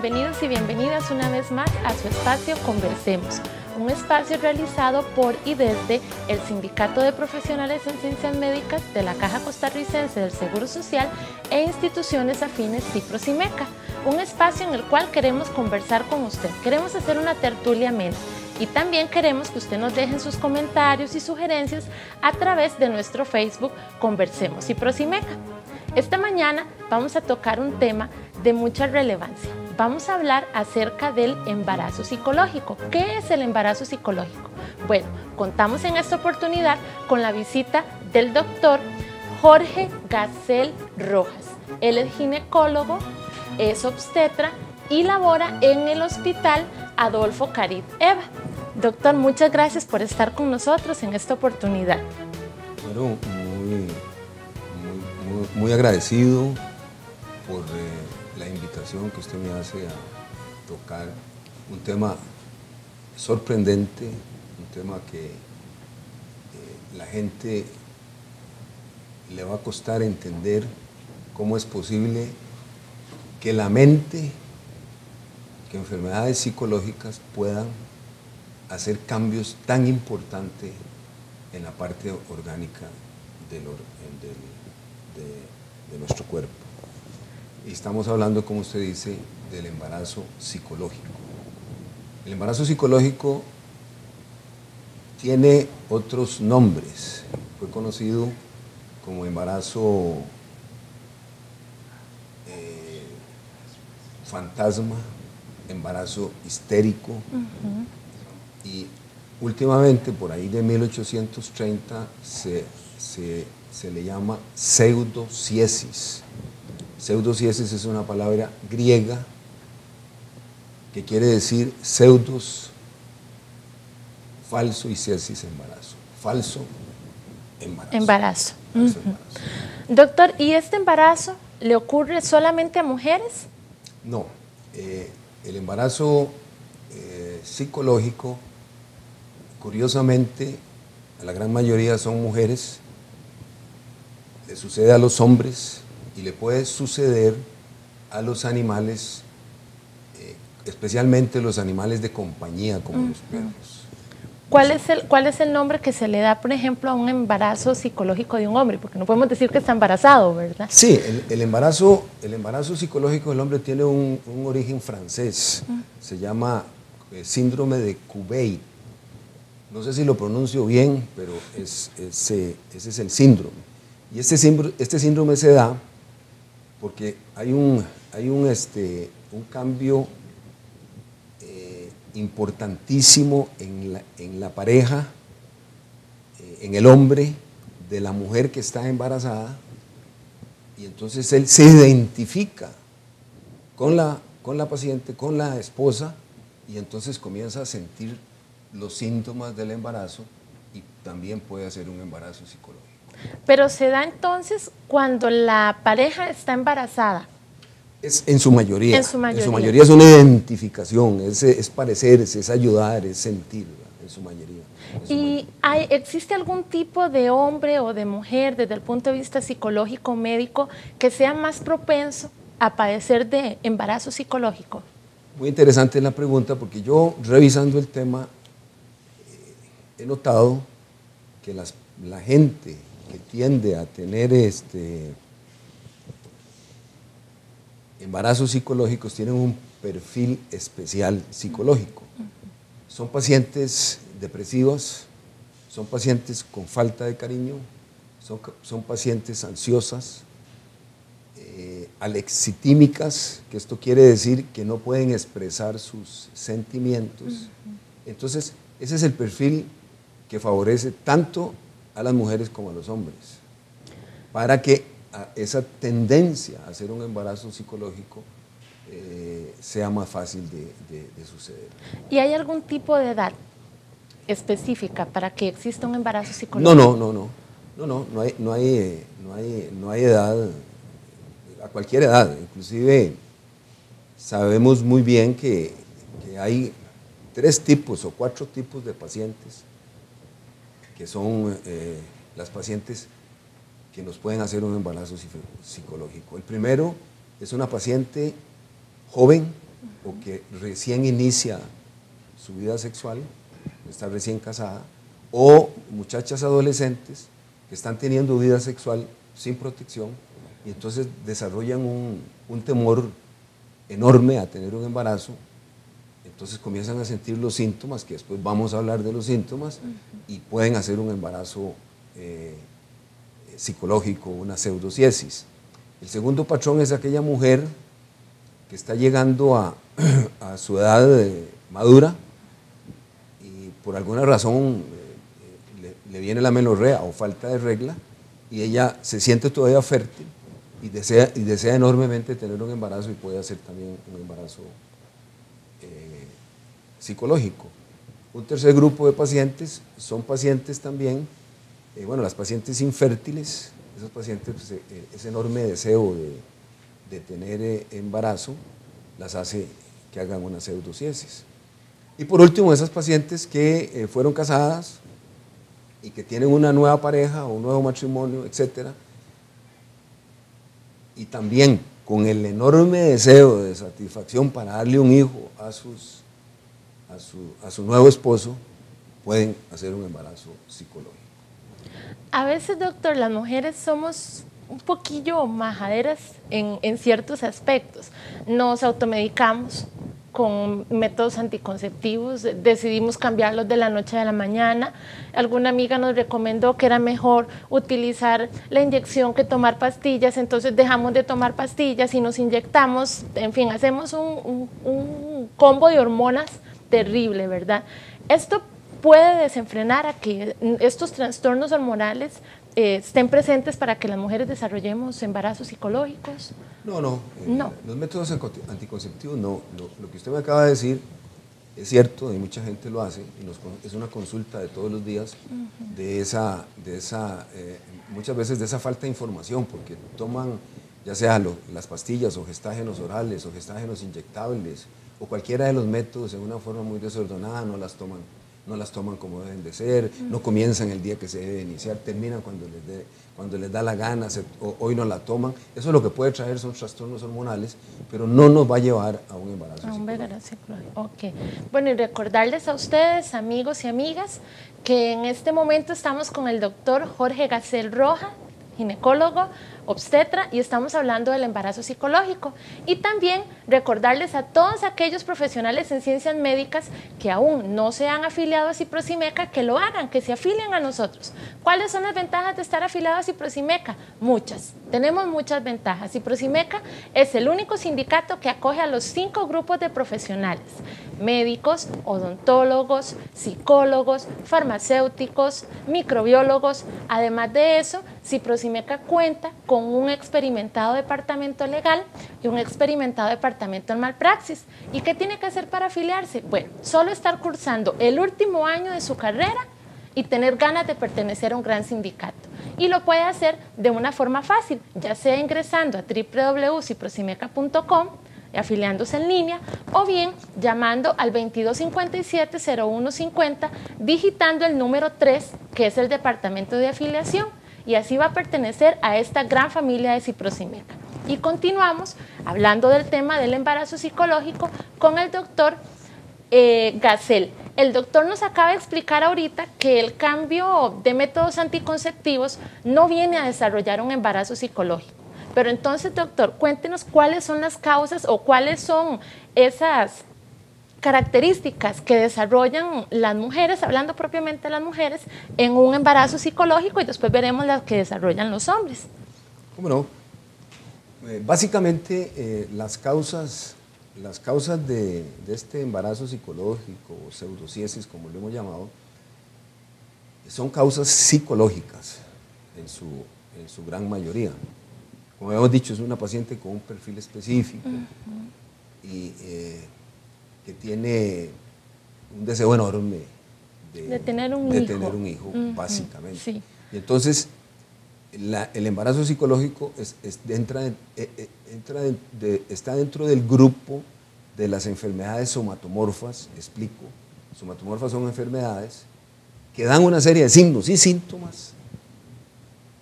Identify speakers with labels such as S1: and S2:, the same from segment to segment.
S1: bienvenidos y bienvenidas una vez más a su espacio Conversemos, un espacio realizado por y desde el Sindicato de Profesionales en Ciencias Médicas de la Caja Costarricense del Seguro Social e instituciones afines CIPROS y MECA, un espacio en el cual queremos conversar con usted, queremos hacer una tertulia amena y también queremos que usted nos deje sus comentarios y sugerencias a través de nuestro Facebook Conversemos CIPROS y MECA. Esta mañana vamos a tocar un tema de mucha relevancia. Vamos a hablar acerca del embarazo psicológico. ¿Qué es el embarazo psicológico? Bueno, contamos en esta oportunidad con la visita del doctor Jorge Gacel Rojas. Él es ginecólogo, es obstetra y labora en el Hospital Adolfo Carid Eva. Doctor, muchas gracias por estar con nosotros en esta oportunidad.
S2: Bueno, muy agradecido por la invitación que usted me hace a tocar un tema sorprendente, un tema que la gente le va a costar entender cómo es posible que la mente, que enfermedades psicológicas puedan hacer cambios tan importantes en la parte orgánica de nuestro cuerpo. Y estamos hablando, como usted dice, del embarazo psicológico. El embarazo psicológico tiene otros nombres. Fue conocido como embarazo fantasma, embarazo histérico, y últimamente, por ahí de 1830, se le llama pseudociesis. Pseudociesis es una palabra griega que quiere decir pseudos, falso, y ciesis, embarazo. Falso embarazo.
S1: Embarazo.
S2: Falso embarazo.
S1: Doctor, ¿y este embarazo le ocurre solamente a mujeres?
S2: No, el embarazo psicológico, curiosamente, a la gran mayoría son mujeres. Le sucede a los hombres y le puede suceder a los animales, especialmente los animales de compañía como los perros.
S1: ¿Cuál es el nombre que se le da, por ejemplo, a un embarazo psicológico de un hombre? Porque no podemos decir que está embarazado, ¿verdad?
S2: Sí, el embarazo psicológico del hombre tiene un origen francés. Se llama síndrome de Cuvier. No sé si lo pronuncio bien, pero ese es el síndrome. Y este síndrome se da porque hay un cambio importantísimo en la pareja, en el hombre de la mujer que está embarazada, y entonces él se identifica con la paciente, con la esposa, y entonces comienza a sentir los síntomas del embarazo y también puede ser un embarazo psicológico.
S1: Pero se da entonces cuando la pareja está embarazada.
S2: En su mayoría.
S1: En su mayoría.
S2: En su mayoría es una identificación, es parecerse, es ayudar, es sentir, en su mayoría.
S1: ¿Y existe algún tipo de hombre o de mujer desde el punto de vista psicológico, médico, que sea más propenso a padecer de embarazo psicológico?
S2: Muy interesante la pregunta, porque yo, revisando el tema, he notado que la gente que tiende a tener embarazos psicológicos tienen un perfil especial psicológico. Son pacientes depresivos, son pacientes con falta de cariño, son pacientes ansiosas, alexitímicas, que esto quiere decir que no pueden expresar sus sentimientos. Entonces, ese es el perfil que favorece tanto a las mujeres como a los hombres, para que esa tendencia a hacer un embarazo psicológico sea más fácil de suceder.
S1: ¿Y hay algún tipo de edad específica para que exista un embarazo psicológico?
S2: No hay edad, a cualquier edad. Inclusive sabemos muy bien que hay 3 tipos o 4 tipos de pacientes que son las pacientes que nos pueden hacer un embarazo psicológico. El primero es una paciente joven, o que recién inicia su vida sexual, está recién casada, o muchachas adolescentes que están teniendo vida sexual sin protección y entonces desarrollan un temor enorme a tener un embarazo, entonces comienzan a sentir los síntomas, que después vamos a hablar de los síntomas, y pueden hacer un embarazo psicológico, una pseudociesis. El segundo patrón es aquella mujer que está llegando a su edad madura y por alguna razón le viene la menorrea o falta de regla y ella se siente todavía fértil y desea enormemente tener un embarazo y puede hacer también un embarazo psicológico. Un tercer grupo de pacientes son pacientes también, bueno, las pacientes infértiles, esos pacientes, pues, ese enorme deseo de tener embarazo las hace que hagan una pseudociesis. Y por último, esas pacientes que fueron casadas y que tienen una nueva pareja o un nuevo matrimonio, etcétera, y también con el enorme deseo de satisfacción para darle un hijo a su nuevo esposo, pueden hacer un embarazo psicológico.
S1: A veces, doctor, las mujeres somos un poquillo majaderas en ciertos aspectos. Nos automedicamos con métodos anticonceptivos, decidimos cambiarlos de la noche a la mañana. Alguna amiga nos recomendó que era mejor utilizar la inyección que tomar pastillas, entonces dejamos de tomar pastillas y nos inyectamos, en fin, hacemos un combo de hormonas terrible, ¿verdad? Esto puede desenfrenar a que estos trastornos hormonales estén presentes para que las mujeres desarrollemos embarazos psicológicos.
S2: No. Los métodos anticonceptivos no. Lo que usted me acaba de decir es cierto, y mucha gente lo hace, y es una consulta de todos los días muchas veces de esa falta de información, porque toman ya sea las pastillas o gestágenos orales o gestágenos inyectables o cualquiera de los métodos en una forma muy desordenada, no las toman como deben de ser, no comienzan el día que se debe iniciar, terminan cuando les da la gana, hoy no la toman. Eso lo que puede traer son trastornos hormonales, pero no nos va a llevar a un embarazo psicológico.
S1: Ok. Bueno, y recordarles a ustedes, amigos y amigas, que en este momento estamos con el doctor Jorge Gacel Roja, ginecólogo, obstetra, y estamos hablando del embarazo psicológico. Y también recordarles a todos aquellos profesionales en ciencias médicas que aún no se han afiliado a Ciprosimeca, que lo hagan, que se afilien a nosotros. ¿Cuáles son las ventajas de estar afiliado a Ciprosimeca? Muchas. Tenemos muchas ventajas. Ciprosimeca es el único sindicato que acoge a los 5 grupos de profesionales: médicos, odontólogos, psicólogos, farmacéuticos, microbiólogos. Además de eso, Ciprosimeca cuenta con un experimentado departamento legal y un experimentado departamento en malpraxis. ¿Y qué tiene que hacer para afiliarse? Bueno, solo estar cursando el último año de su carrera y tener ganas de pertenecer a un gran sindicato. Y lo puede hacer de una forma fácil, ya sea ingresando a www.ciprosimeca.com, afiliándose en línea, o bien llamando al 2257-0150, digitando el número 3, que es el departamento de afiliación, y así va a pertenecer a esta gran familia de Ciprosimeca. Y continuamos hablando del tema del embarazo psicológico con el doctor Gacel. El doctor nos acaba de explicar ahorita que el cambio de métodos anticonceptivos no viene a desarrollar un embarazo psicológico. Pero entonces, doctor, cuéntenos cuáles son las causas o cuáles son esas características que desarrollan las mujeres, hablando propiamente de las mujeres, en un embarazo psicológico, y después veremos las que desarrollan los hombres.
S2: ¿Cómo no? Básicamente las causas de este embarazo psicológico o pseudociesis, como lo hemos llamado, son causas psicológicas en su gran mayoría. Como hemos dicho, es una paciente con un perfil específico y que tiene un deseo enorme de tener un hijo, básicamente. Sí. Y entonces, el embarazo psicológico está dentro del grupo de las enfermedades somatomorfas. Explico. Somatomorfas son enfermedades que dan una serie de signos y síntomas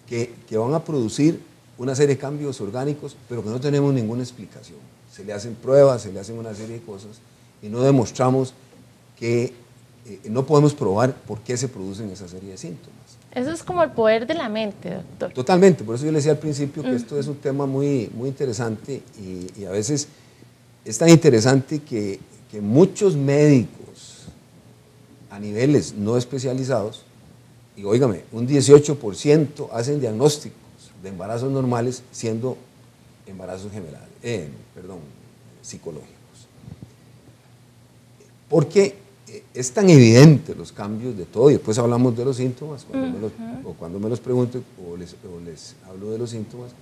S2: que van a producir una serie de cambios orgánicos, pero que no tenemos ninguna explicación. Se le hacen pruebas, se le hacen una serie de cosas y no demostramos que, no podemos probar por qué se producen esa serie de síntomas.
S1: Eso es como el poder de la mente, doctor.
S2: Totalmente, por eso yo le decía al principio que esto es un tema muy, muy interesante y a veces es tan interesante que muchos médicos a niveles no especializados, y óigame, un 18% hacen diagnósticos de embarazos normales siendo embarazos psicológicos. Porque es tan evidente los cambios de todo, y después hablamos de los síntomas, cuando me los pregunto o les hablo de los síntomas,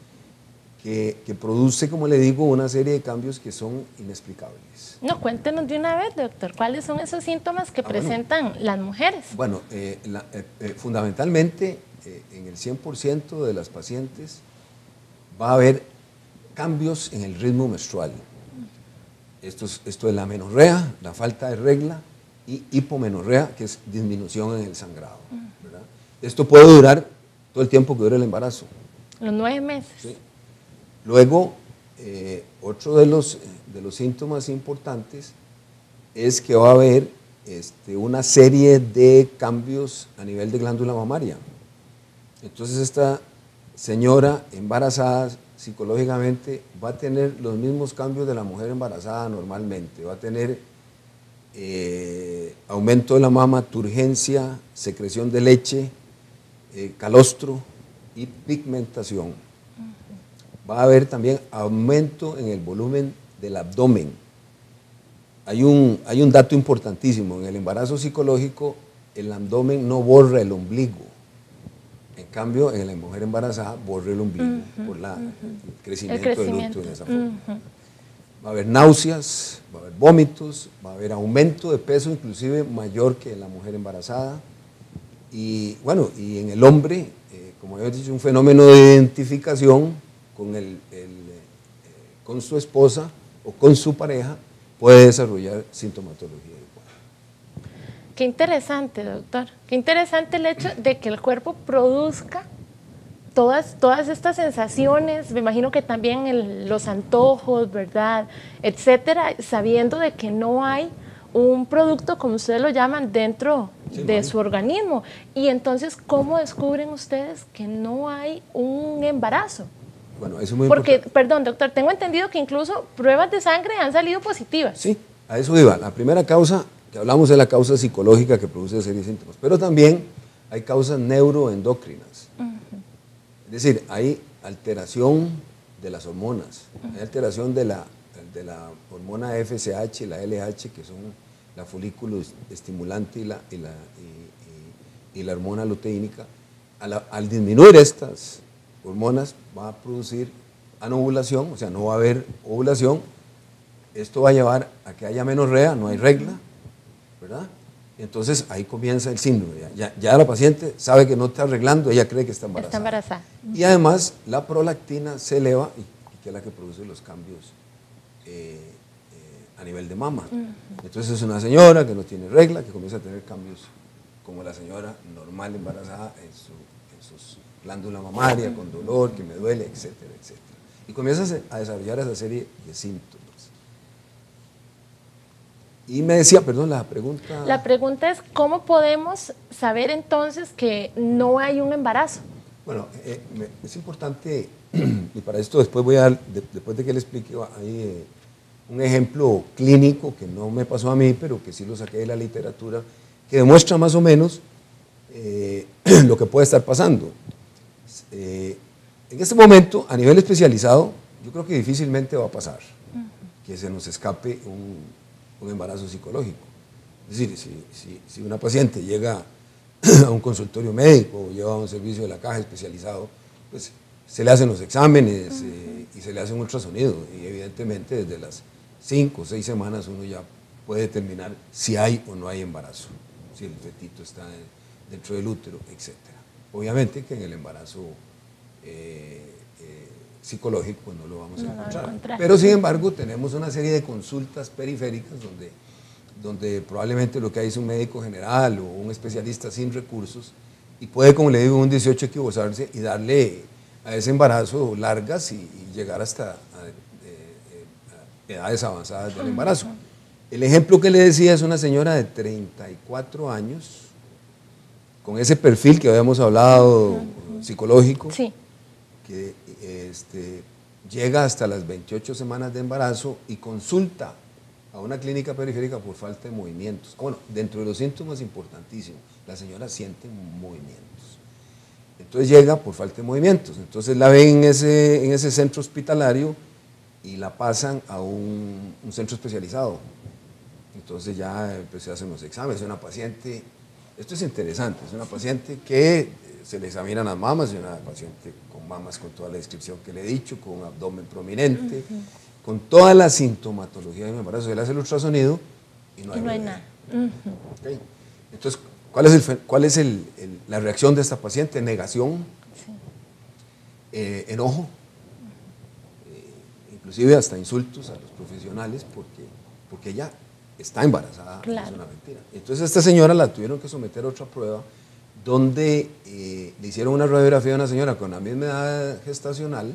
S2: que produce, como le digo, una serie de cambios que son inexplicables.
S1: No, cuéntenos de una vez, doctor, ¿cuáles son esos síntomas que presentan las mujeres?
S2: Bueno, fundamentalmente, en el 100% de las pacientes va a haber cambios en el ritmo menstrual. Esto es la amenorrea, la falta de regla, y hipomenorrea, que es disminución en el sangrado, ¿verdad? Esto puede durar todo el tiempo que dure el embarazo.
S1: Los 9 meses.
S2: Sí. Luego, otro de los síntomas importantes es que va a haber una serie de cambios a nivel de glándula mamaria. Entonces, esta señora embarazada psicológicamente va a tener los mismos cambios de la mujer embarazada normalmente, va a tener aumento de la mama, turgencia, secreción de leche, calostro y pigmentación. Va a haber también aumento en el volumen del abdomen. Hay un dato importantísimo: en el embarazo psicológico el abdomen no borra el ombligo, en cambio en la mujer embarazada borra el ombligo por el crecimiento del útero en esa forma. Va a haber náuseas, va a haber vómitos, va a haber aumento de peso inclusive mayor que en la mujer embarazada. Y bueno, y en el hombre, como había dicho, un fenómeno de identificación con su esposa o con su pareja puede desarrollar sintomatología igual.
S1: Qué interesante, doctor. Qué interesante el hecho de que el cuerpo produzca todas estas sensaciones, me imagino que también los antojos, ¿verdad?, etcétera, sabiendo de que no hay un producto, como ustedes lo llaman, dentro de su organismo. Y entonces, ¿cómo descubren ustedes que no hay un embarazo?
S2: Bueno, eso es muy
S1: importante. Perdón, doctor, tengo entendido que incluso pruebas de sangre han salido positivas.
S2: Sí, a eso iba. La primera causa que hablamos es la causa psicológica que produce serie de síntomas, pero también hay causas neuroendocrinas. Es decir, hay alteración de las hormonas, hay alteración de la hormona FSH y la LH, que son la folículo estimulante y la hormona luteínica. Al disminuir estas hormonas va a producir anovulación, o sea, no va a haber ovulación. Esto va a llevar a que haya amenorrea, no hay regla, ¿verdad? Entonces ahí comienza el síndrome. Ya la paciente sabe que no está arreglando, ella cree que está embarazada.
S1: Está embarazada.
S2: Y además la prolactina se eleva, y que es la que produce los cambios a nivel de mama. Entonces es una señora que no tiene regla, que comienza a tener cambios como la señora normal embarazada en sus glándulas mamarias, con dolor, que me duele, etcétera, etcétera. Y comienza a desarrollar esa serie de síntomas. Y me decía, perdón, la pregunta...
S1: La pregunta es, ¿cómo podemos saber entonces que no hay un embarazo?
S2: Bueno, es importante, y para esto después voy a dar, después de que le explique, hay un ejemplo clínico que no me pasó a mí, pero que sí lo saqué de la literatura, que demuestra más o menos lo que puede estar pasando. En este momento, a nivel especializado, yo creo que difícilmente va a pasar que se nos escape un embarazo psicológico. Es decir, si una paciente llega a un consultorio médico o lleva a un servicio de la caja especializado, pues se le hacen los exámenes y se le hace un ultrasonido, y evidentemente desde las 5 o 6 semanas uno ya puede determinar si hay o no hay embarazo, si el fetito está dentro del útero, etc. Obviamente que en el embarazo psicológico no lo vamos a encontrar. Pero sin embargo tenemos una serie de consultas periféricas donde probablemente lo que hay es un médico general o un especialista sin recursos, y puede, como le digo, un 18 equivocarse y darle a ese embarazo largas y llegar hasta edades avanzadas del embarazo. El ejemplo que le decía es una señora de 34 años, con ese perfil que habíamos hablado, psicológico,
S1: sí,
S2: que llega hasta las 28 semanas de embarazo y consulta a una clínica periférica por falta de movimientos. Bueno, dentro de los síntomas importantísimos, la señora siente movimientos. Entonces llega por falta de movimientos. Entonces la ven en ese centro hospitalario y la pasan a un centro especializado. Entonces ya se hacen los exámenes. Es una paciente, esto es interesante, es una paciente que se le examinan las mamas, es una paciente con mamas con toda la descripción que le he dicho, con un abdomen prominente, con toda la sintomatología de un embarazo. Se le hace el ultrasonido y no hay nada. Okay. Entonces, ¿cuál es la reacción de esta paciente? Negación, enojo, inclusive hasta insultos a los profesionales porque ella está embarazada, claro. Es una mentira. Entonces a esta señora la tuvieron que someter a otra prueba donde le hicieron una radiografía a una señora con la misma edad gestacional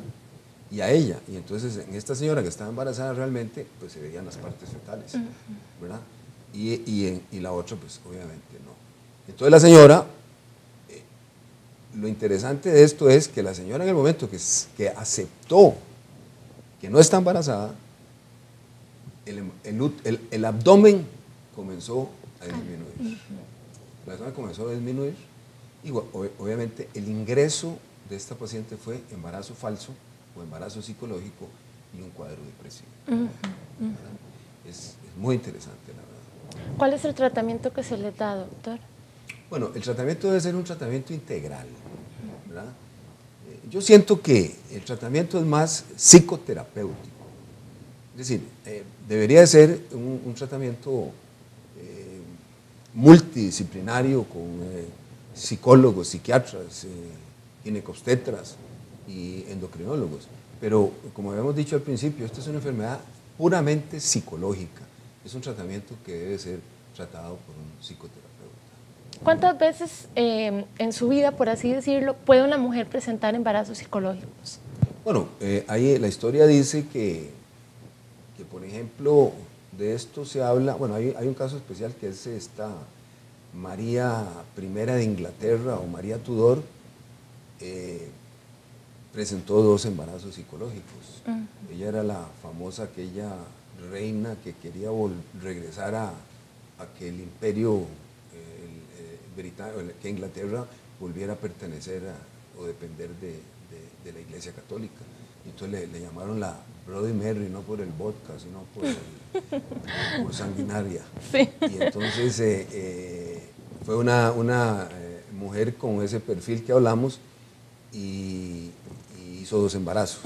S2: y a ella. Y entonces en esta señora que estaba embarazada realmente, pues se veían las partes fetales, ¿verdad? Y la otra, pues obviamente no. Entonces la señora, lo interesante de esto es que la señora en el momento que aceptó que no está embarazada, el abdomen comenzó a disminuir. La persona comenzó a disminuir y obviamente el ingreso de esta paciente fue embarazo falso o embarazo psicológico y un cuadro depresivo. Es muy interesante, la verdad.
S1: ¿Cuál es el tratamiento que se le da, doctor?
S2: Bueno, el tratamiento debe ser un tratamiento integral, ¿verdad? Yo siento que el tratamiento es más psicoterapéutico. Es decir, debería de ser un tratamiento multidisciplinario con psicólogos, psiquiatras, ginecobstetras y endocrinólogos. Pero, como habíamos dicho al principio, esta es una enfermedad puramente psicológica. Es un tratamiento que debe ser tratado por un psicoterapeuta.
S1: ¿Cuántas veces en su vida, por así decirlo, puede una mujer presentar embarazos psicológicos?
S2: Bueno, ahí la historia dice que, por ejemplo, de esto se habla, bueno, hay un caso especial que es esta María I de Inglaterra o María Tudor, presentó 2 embarazos psicológicos. Ella era la famosa aquella reina que quería regresar a que el imperio británico, que Inglaterra volviera a pertenecer o depender de la Iglesia Católica. Entonces le llamaron la Bloody Mary, no por el vodka, sino por sanguinaria. Sí. Y entonces fue una mujer con ese perfil que hablamos y hizo 2 embarazos.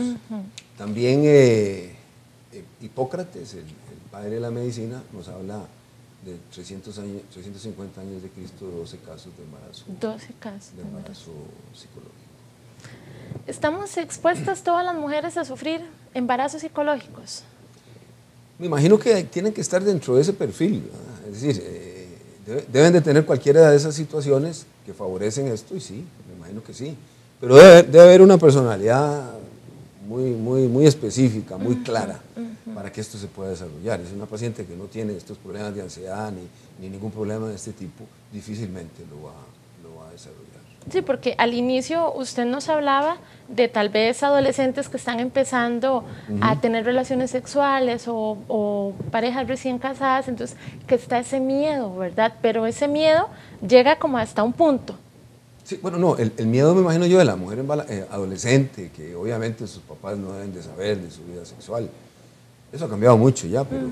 S2: También Hipócrates, el padre de la medicina, nos habla de 350 años de Cristo, 12 casos de embarazo.
S1: 12 casos
S2: de embarazo psicológico.
S1: ¿Estamos expuestas todas las mujeres a sufrir embarazos psicológicos?
S2: Me imagino que tienen que estar dentro de ese perfil, ¿verdad? Es decir, deben de tener cualquiera de esas situaciones que favorecen esto, y sí, me imagino que sí. Pero debe haber una personalidad muy específica, muy clara, para que esto se pueda desarrollar. Es una paciente que no tiene estos problemas de ansiedad ni ningún problema de este tipo, difícilmente lo va a desarrollar.
S1: Sí, porque al inicio usted nos hablaba de tal vez adolescentes que están empezando a tener relaciones sexuales o parejas recién casadas, entonces que está ese miedo, ¿verdad? Pero ese miedo llega como hasta un punto.
S2: Sí, bueno, no, el miedo me imagino yo de la mujer adolescente, que obviamente sus papás no deben de saber de su vida sexual. Eso ha cambiado mucho ya, pero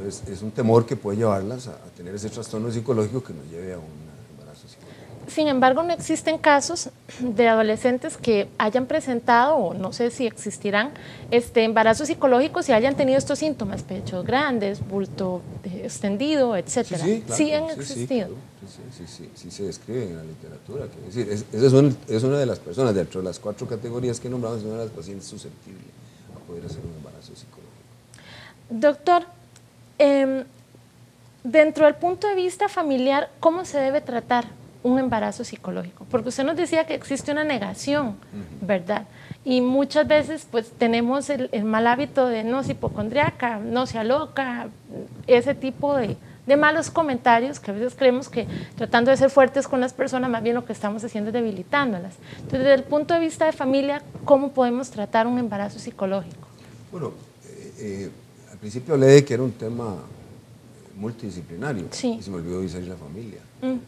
S2: es un temor que puede llevarlas a tener ese trastorno psicológico que nos lleve a un embarazo psicológico.
S1: Sin embargo, no existen casos de adolescentes que hayan presentado, o no sé si existirán, embarazos psicológicos y hayan tenido estos síntomas, pechos grandes, bulto extendido, etcétera.
S2: Sí, claro,
S1: sí han existido.
S2: Sí se describen en la literatura. Es decir, es una de las personas, dentro de las 4 categorías que nombramos, es una de las pacientes susceptibles a poder hacer un embarazo psicológico.
S1: Doctor, dentro del punto de vista familiar, ¿cómo se debe tratar un embarazo psicológico? Porque usted nos decía que existe una negación, ¿verdad? Y muchas veces pues tenemos el mal hábito de no, es hipocondriaca, no, sea loca, ese tipo de malos comentarios que a veces creemos que tratando de ser fuertes con las personas, más bien lo que estamos haciendo es debilitándolas. Entonces, desde el punto de vista de familia, ¿cómo podemos tratar un embarazo psicológico?
S2: Bueno, al principio hablé de que era un tema multidisciplinario, y se me olvidó decir la familia.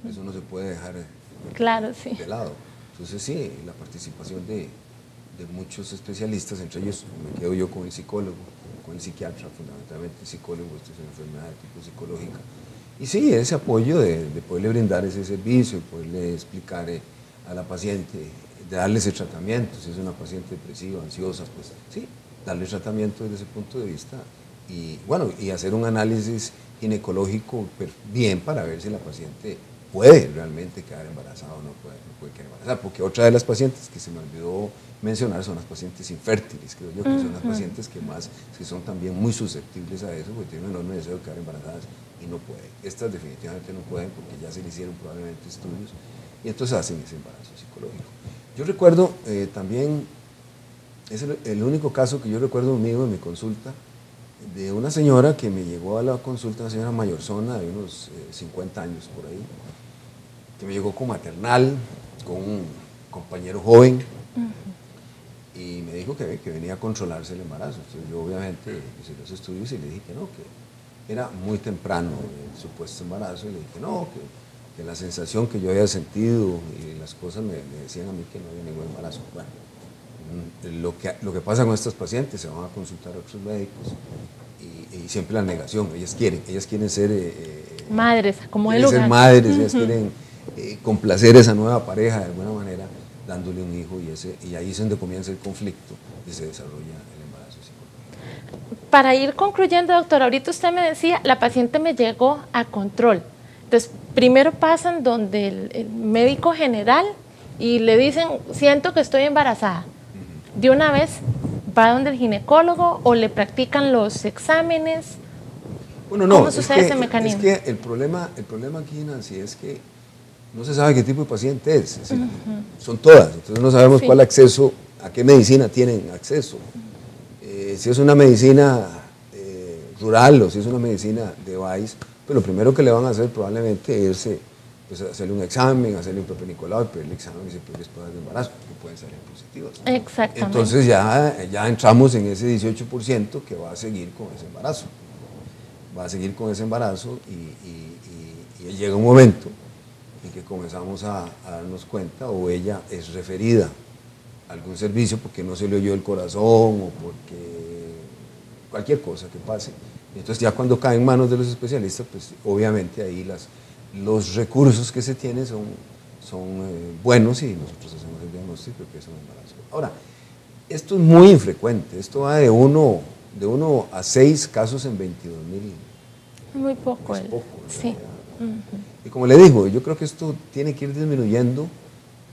S2: Eso no se puede dejar de lado. Entonces sí, la participación de muchos especialistas, entre ellos me quedo yo con el psicólogo, con el psiquiatra, fundamentalmente el psicólogo, esto es una enfermedad de tipo psicológica. Y sí, ese apoyo de poderle brindar ese servicio, poderle explicar a la paciente, de darle ese tratamiento, si es una paciente depresiva, ansiosa, pues sí, darle tratamiento desde ese punto de vista y bueno, y hacer un análisis ginecológico bien para ver si la paciente puede realmente quedar embarazada o no puede quedar embarazada, porque otra de las pacientes que se me olvidó mencionar son las pacientes infértiles, creo yo, que son las pacientes que son también muy susceptibles a eso, porque tienen un enorme deseo de quedar embarazadas y no pueden. Estas definitivamente no pueden porque ya se le hicieron probablemente estudios y entonces hacen ese embarazo psicológico. Yo recuerdo también, es el único caso que yo recuerdo mío en mi consulta, de una señora que me llegó a la consulta, una señora mayorzona de unos 50 años por ahí, que me llegó con maternal, con un compañero joven, y me dijo que venía a controlarse el embarazo. Entonces yo obviamente hice los estudios y le dije que no, que era muy temprano el supuesto embarazo, y le dije que no, que la sensación que yo había sentido y las cosas me decían a mí que no había ningún embarazo. Bueno, lo que pasa con estas pacientes, se van a consultar a otros médicos y siempre la negación, ellas quieren ser
S1: madres, como el lugar.
S2: Ser madres, ellas quieren complacer a esa nueva pareja de alguna manera, dándole un hijo, y ahí es donde comienza el conflicto y se desarrolla el embarazo psicológico.
S1: Para ir concluyendo, doctor, ahorita usted me decía, la paciente me llegó a control. Entonces, primero pasan donde el médico general y le dicen, siento que estoy embarazada. De una vez va donde el ginecólogo o le practican los exámenes.
S2: Bueno, no,
S1: ¿cómo sucede ese mecanismo?
S2: Es que el problema aquí, Nancy, es que no se sabe qué tipo de paciente es. Es decir, son todas, entonces no sabemos cuál acceso, a qué medicina tienen acceso. Si es una medicina rural o si es una medicina de VAIS, pues lo primero que le van a hacer probablemente es pues hacerle un examen, hacerle un Papa Nicolau, pedirle examen y se puede después de embarazo, que pueden salir positivos.
S1: Exactamente.
S2: Entonces ya entramos en ese 18% que va a seguir con ese embarazo. Va a seguir con ese embarazo y llega un momento en que comenzamos a darnos cuenta, o ella es referida a algún servicio porque no se le oyó el corazón o porque cualquier cosa que pase. Entonces ya cuando cae en manos de los especialistas, pues obviamente ahí los recursos que se tienen son buenos y nosotros hacemos el diagnóstico que es un embarazo. Ahora, esto es muy infrecuente, esto va de 1 a 6 casos en 22.000.
S1: Muy poco.
S2: Es poco,
S1: sí.
S2: Y como le digo, yo creo que esto tiene que ir disminuyendo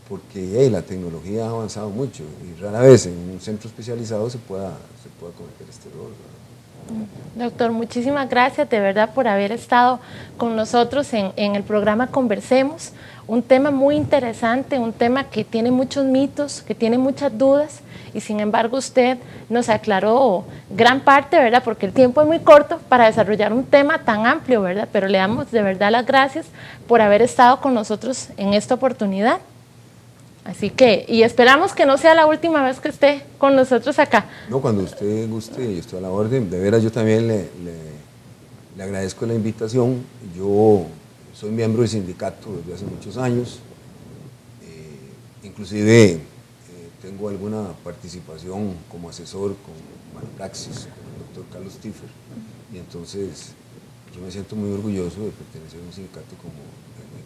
S2: porque la tecnología ha avanzado mucho y rara vez en un centro especializado se pueda cometer este error, ¿verdad?
S1: Doctor, muchísimas gracias de verdad por haber estado con nosotros en el programa Conversemos, un tema muy interesante, un tema que tiene muchos mitos, que tiene muchas dudas y sin embargo usted nos aclaró gran parte, ¿verdad? Porque el tiempo es muy corto para desarrollar un tema tan amplio, ¿verdad? Pero le damos de verdad las gracias por haber estado con nosotros en esta oportunidad. Así que, y esperamos que no sea la última vez que esté con nosotros acá.
S2: No, cuando usted guste, yo estoy a la orden. De veras, yo también le agradezco la invitación. Yo soy miembro del sindicato desde hace muchos años. Inclusive tengo alguna participación como asesor con Manopraxis, con el doctor Carlos Tiffer. Y entonces yo me siento muy orgulloso de pertenecer a un sindicato como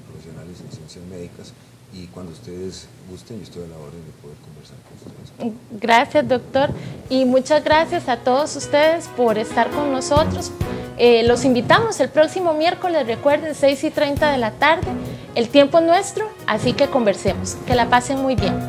S2: profesionales en ciencias médicas. Y cuando ustedes gusten, yo estoy a la orden de poder conversar con ustedes.
S1: Gracias, doctor. Y muchas gracias a todos ustedes por estar con nosotros. Los invitamos el próximo miércoles, recuerden, 6:30 de la tarde. El tiempo es nuestro, así que conversemos. Que la pasen muy bien.